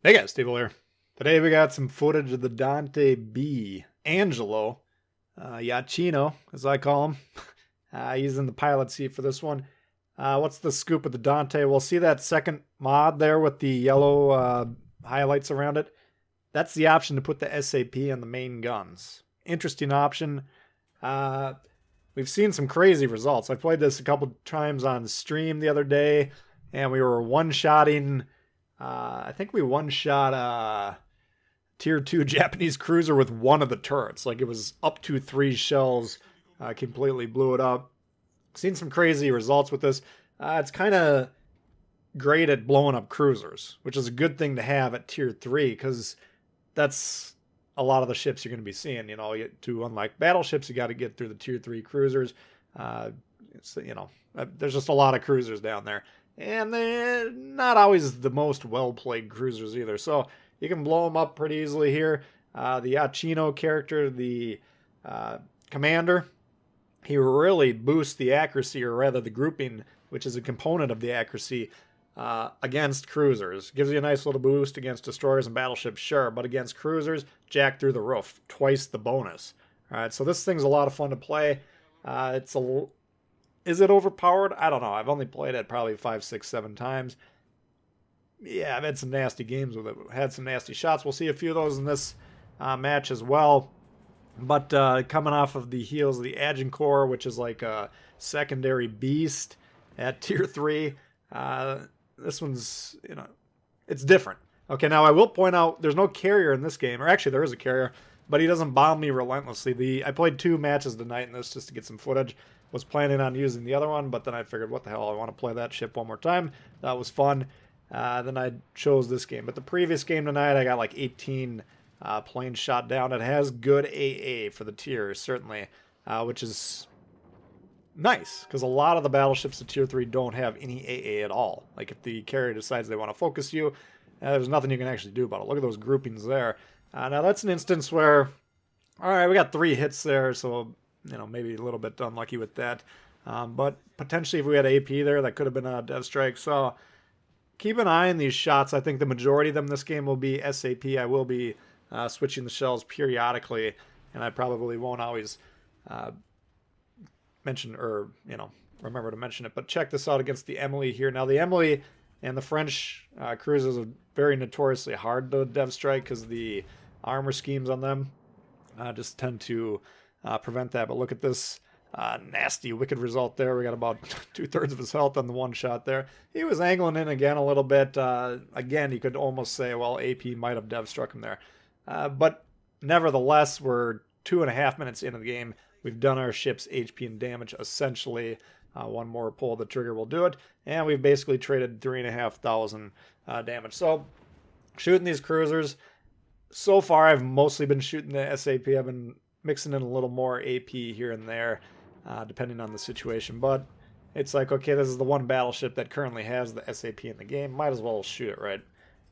Hey guys, Tbull here. Today we got some footage of the Dante B, Angelo, Yachino, as I call him. He's in the pilot seat for this one. What's the scoop with the Dante? We'll see that second mod there with the yellow highlights around it. That's the option to put the SAP on the main guns. Interesting option. We've seen some crazy results. I played this a couple times on stream the other day, and we were one-shotting. I think we one-shot a tier 2 Japanese cruiser with one of the turrets. Like, it was up to 3 shells, completely blew it up. Seen some crazy results with this. It's kind of great at blowing up cruisers, which is a good thing to have at tier 3, because that's a lot of the ships you're going to be seeing. You know, to unlike battleships, you got to get through the tier 3 cruisers. There's just a lot of cruisers down there. And they're not always the most well-played cruisers either. So you can blow them up pretty easily here. The Achino character, the commander, he really boosts the accuracy, or rather the grouping, which is a component of the accuracy, against cruisers. Gives you a nice little boost against destroyers and battleships, sure. But against cruisers, jack through the roof. Twice the bonus. All right, so this thing's a lot of fun to play. Is it overpowered? I don't know. I've only played it probably 5, 6, 7 times. Yeah, I've had some nasty games with it. Had some nasty shots. We'll see a few of those in this match as well. But coming off of the heels of the Agincourt, which is like a secondary beast at tier 3, this one's, it's different. Okay, now I will point out there's no carrier in this game. Or actually, there is a carrier, but he doesn't bomb me relentlessly. I played 2 matches tonight in this just to get some footage. Was planning on using the other one, but then I figured, what the hell, I want to play that ship one more time. That was fun. Then I chose this game. But the previous game tonight, I got like 18 planes shot down. It has good AA for the tiers, certainly, which is nice, because a lot of the battleships at Tier 3 don't have any AA at all. Like, if the carrier decides they want to focus you, there's nothing you can actually do about it. Look at those groupings there. Now, that's an instance where, all right, we got 3 hits there, so maybe a little bit unlucky with that. But potentially if we had AP there, that could have been a dev strike. So keep an eye on these shots. I think the majority of them this game will be SAP. I will be switching the shells periodically, and I probably won't always mention or, remember to mention it. But check this out against the Emily here. Now, the Emily and the French cruisers are very notoriously hard to dev strike because the armor schemes on them just tend to prevent that. But look at this nasty, wicked result there. We got about 2/3 of his health on the one shot there. He was angling in again a little bit. Again, you could almost say, well, AP might have dev struck him there. But nevertheless, we're 2.5 minutes into the game. We've done our ship's HP and damage, essentially. One more pull of the trigger will do it. And we've basically traded 3,500 damage. So, shooting these cruisers. So far, I've mostly been shooting the SAP. I've been mixing in a little more AP here and there, depending on the situation. But it's like, okay, this is the one battleship that currently has the SAP in the game. Might as well shoot it, right?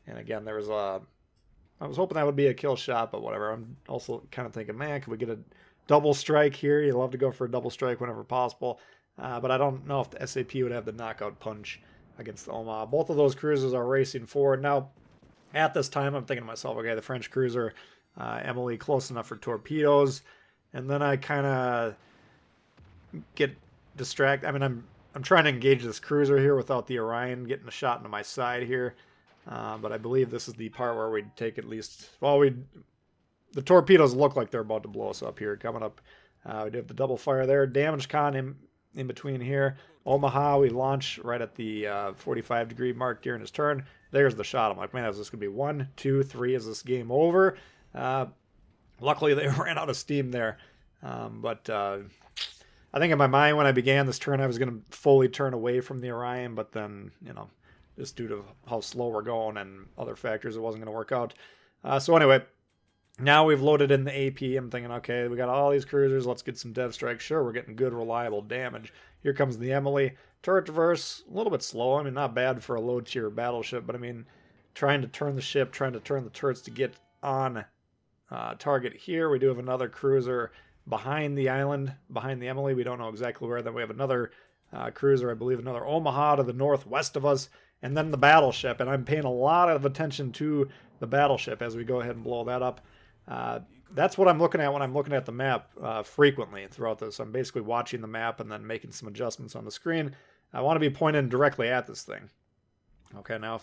And again, I was hoping that would be a kill shot, but whatever. I'm also kind of thinking, man, could we get a double strike here? You'd love to go for a double strike whenever possible. But I don't know if the SAP would have the knockout punch against the Omaha. Both of those cruisers are racing forward. Now, at this time, I'm thinking to myself, okay, the French cruiser, Emily, close enough for torpedoes, and then I kind of get distracted. I mean, I'm trying to engage this cruiser here without the Orion getting a shot into my side here, but I believe this is the part where we'd take at least, well, the torpedoes look like they're about to blow us up here. Coming up, we do have the double fire there, damage con in between here. Omaha, we launch right at the 45-degree mark during his turn. There's the shot. I'm like, man, is this gonna be 1, 2, 3? Is this game over? Luckily, they ran out of steam there. But I think in my mind when I began this turn, I was going to fully turn away from the Orion. But then, just due to how slow we're going and other factors, it wasn't going to work out. So anyway, now we've loaded in the AP. I'm thinking, okay, we got all these cruisers. Let's get some dev strikes. Sure, we're getting good, reliable damage. Here comes the Emily. Turret reverse, a little bit slow. I mean, not bad for a low-tier battleship. But, I mean, trying to turn the ship, trying to turn the turrets to get on target here. We do have another cruiser behind the island, behind the Emily. We don't know exactly where. Then we have another cruiser, I believe, another Omaha to the northwest of us. and then the battleship. And I'm paying a lot of attention to the battleship as we go ahead and blow that up. That's what I'm looking at when I'm looking at the map frequently throughout this. I'm basically watching the map and then making some adjustments on the screen. I want to be pointing directly at this thing. Okay, now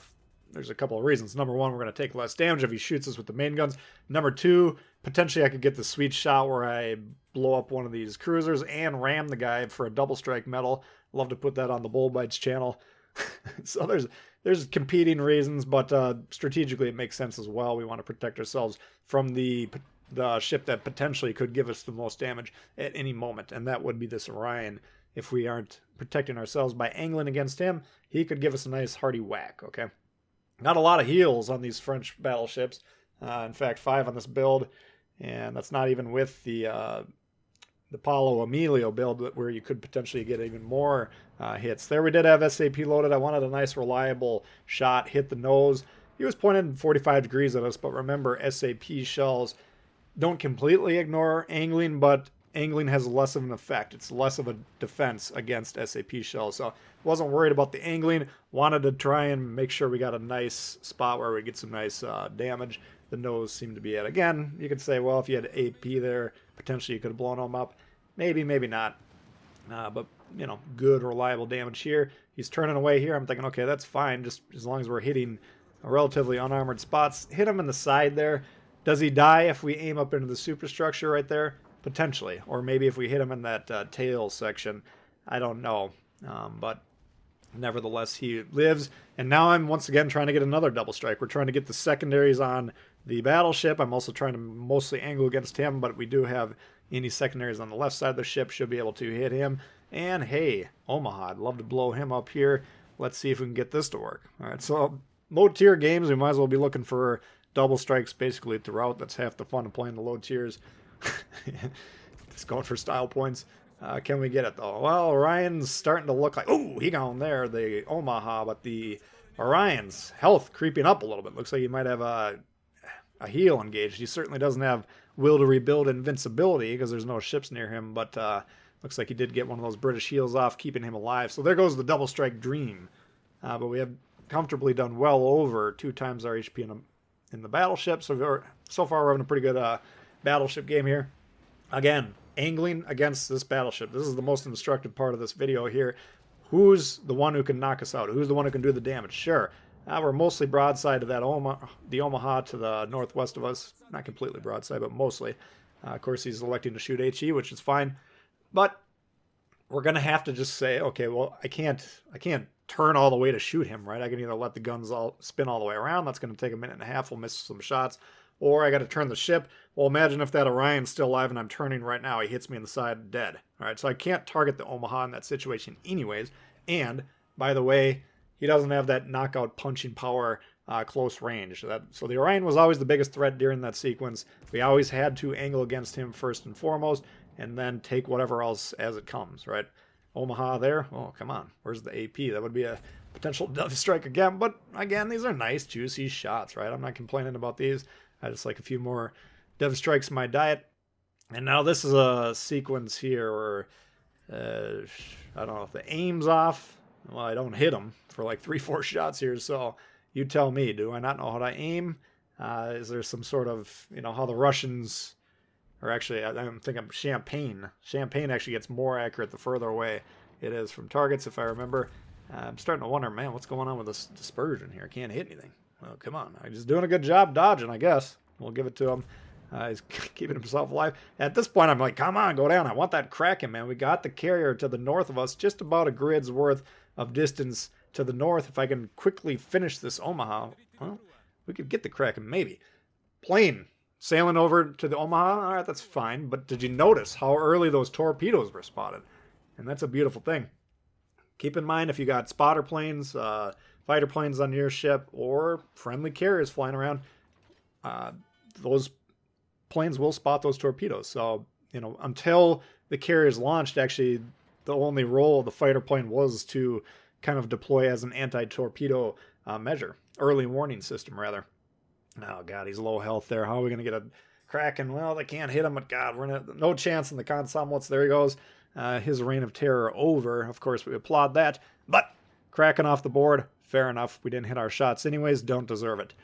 there's a couple of reasons. Number one, we're going to take less damage if he shoots us with the main guns. Number two, potentially I could get the sweet shot where I blow up one of these cruisers and ram the guy for a double strike medal. Love to put that on the Bull Bites channel. So there's competing reasons, but strategically it makes sense as well. We want to protect ourselves from the ship that potentially could give us the most damage at any moment, and that would be this Orion. If we aren't protecting ourselves by angling against him, he could give us a nice hearty whack, okay? Not a lot of heals on these French battleships. In fact, 5 on this build, and that's not even with the Paulo Emilio build where you could potentially get even more hits. There we did have SAP loaded. I wanted a nice reliable shot, hit the nose. He was pointing 45 degrees at us, but remember, SAP shells don't completely ignore angling, but angling has less of an effect. It's less of a defense against SAP shells. So wasn't worried about the angling. Wanted to try and make sure we got a nice spot where we get some nice damage. The nose seemed to be at. Again, you could say, well, if you had AP there, potentially you could have blown him up. Maybe, maybe not. But, you know, good, reliable damage here. He's turning away here. I'm thinking, okay, that's fine, just as long as we're hitting relatively unarmored spots. Hit him in the side there. Does he die if we aim up into the superstructure right there? Potentially. Or maybe if we hit him in that tail section. I don't know. But nevertheless, he lives. And now I'm once again trying to get another double strike. We're trying to get the secondaries on the battleship. I'm also trying to mostly angle against him, but we do have any secondaries on the left side of the ship. Should be able to hit him. And hey, Omaha, I'd love to blow him up here. Let's see if we can get this to work. All right, so low tier games, we might as well be looking for double strikes basically throughout. That's half the fun of playing the low tiers. Just going for style points. Can we get it though? Well, Orion's starting to look like, oh, he gone there, the Omaha, but the Orion's health creeping up a little bit. Looks like he might have a heal engaged. He certainly doesn't have will to rebuild invincibility because there's no ships near him, but looks like he did get one of those British heals off, keeping him alive. So there goes the double strike dream. But we have comfortably done well over 2 times our HP in the battleship. So far we're having a pretty good battleship game here. Again, angling against this battleship. This is the most instructive part of this video here. Who's the one who can knock us out? Who's the one who can do the damage? Sure. We're mostly broadside to that the Omaha to the northwest of us. Not completely broadside, but mostly. Of course, he's electing to shoot HE, which is fine. But we're going to have to just say, okay, well, I can't turn all the way to shoot him, right? I can either let the guns all spin all the way around. That's going to take a minute and a half. We'll miss some shots. Or I got to turn the ship. Well, imagine if that Orion's still alive and I'm turning right now. He hits me in the side, dead. All right, so I can't target the Omaha in that situation anyways. And, by the way, he doesn't have that knockout punching power close range. So the Orion was always the biggest threat during that sequence. We always had to angle against him first and foremost, and then take whatever else as it comes, right? Omaha there. Oh, come on. Where's the AP? That would be a potential death strike again. But, again, these are nice, juicy shots, right? I'm not complaining about these. I just like a few more dev strikes in my diet. And now this is a sequence here where, I don't know if the aim's off. Well, I don't hit him for like 3-4 shots here. So you tell me, do I not know how to aim? Is there some sort of, how the Russians, or actually I'm thinking Champagne. Champagne actually gets more accurate the further away it is from targets, if I remember. I'm starting to wonder, man, what's going on with this dispersion here? I can't hit anything. Well, come on. He's doing a good job dodging, I guess. We'll give it to him. He's keeping himself alive. At this point, I'm like, come on, go down. I want that Kraken, man. We got the carrier to the north of us, just about a grid's worth of distance to the north. If I can quickly finish this Omaha, well, we could get the Kraken, maybe. Plane sailing over to the Omaha. All right, that's fine. But did you notice how early those torpedoes were spotted? And that's a beautiful thing. Keep in mind, if you got spotter planes, fighter planes on your ship, or friendly carriers flying around, those planes will spot those torpedoes. So, until the carriers launched, actually, the only role of the fighter plane was to kind of deploy as an anti-torpedo measure. Early warning system, rather. Oh, God, he's low health there. How are we going to get a Kraken? Well, they can't hit him, but God, no chance in the consommelates. There he goes. His reign of terror over. Of course, we applaud that. But Kraken off the board. Fair enough. We didn't hit our shots anyways. Don't deserve it.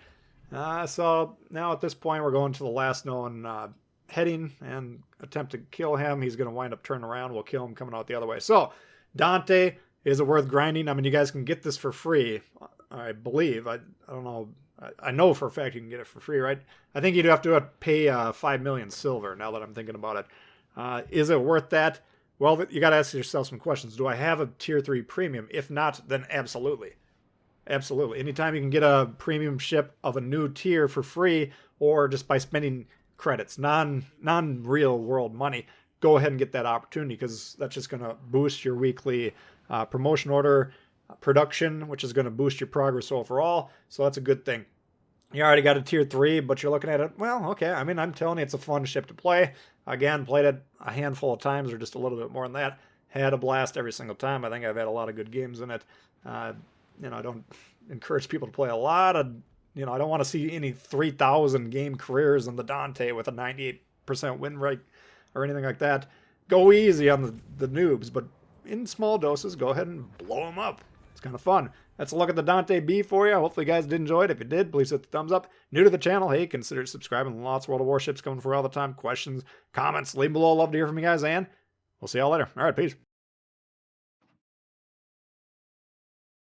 So now at this point, we're going to the last known heading and attempt to kill him. He's going to wind up turning around. We'll kill him coming out the other way. So Dante, is it worth grinding? I mean, you guys can get this for free, I believe. I don't know. I know for a fact you can get it for free, right? I think you'd have to pay 5 million silver now that I'm thinking about it. Is it worth that? Well, you got to ask yourself some questions. Do I have a tier 3 premium? If not, then absolutely. Absolutely. Anytime you can get a premium ship of a new tier for free or just by spending credits, non-real world money, go ahead and get that opportunity because that's just going to boost your weekly promotion order production, which is going to boost your progress overall. So that's a good thing. You already got a tier 3, but you're looking at it, well, okay. I mean, I'm telling you, it's a fun ship to play. Again, played it a handful of times or just a little bit more than that. Had a blast every single time. I think I've had a lot of good games in it. I don't encourage people to play a lot of, I don't want to see any 3,000 game careers in the Dante with a 98% win rate or anything like that. Go easy on the noobs, but in small doses, go ahead and blow them up. It's kind of fun. That's a look at the Dante B for you. Hopefully you guys did enjoy it. If you did, please hit the thumbs up. New to the channel, hey, consider subscribing. Lots of World of Warships coming for you all the time. Questions, comments, leave below. Love to hear from you guys, and we'll see y'all later. All right, peace.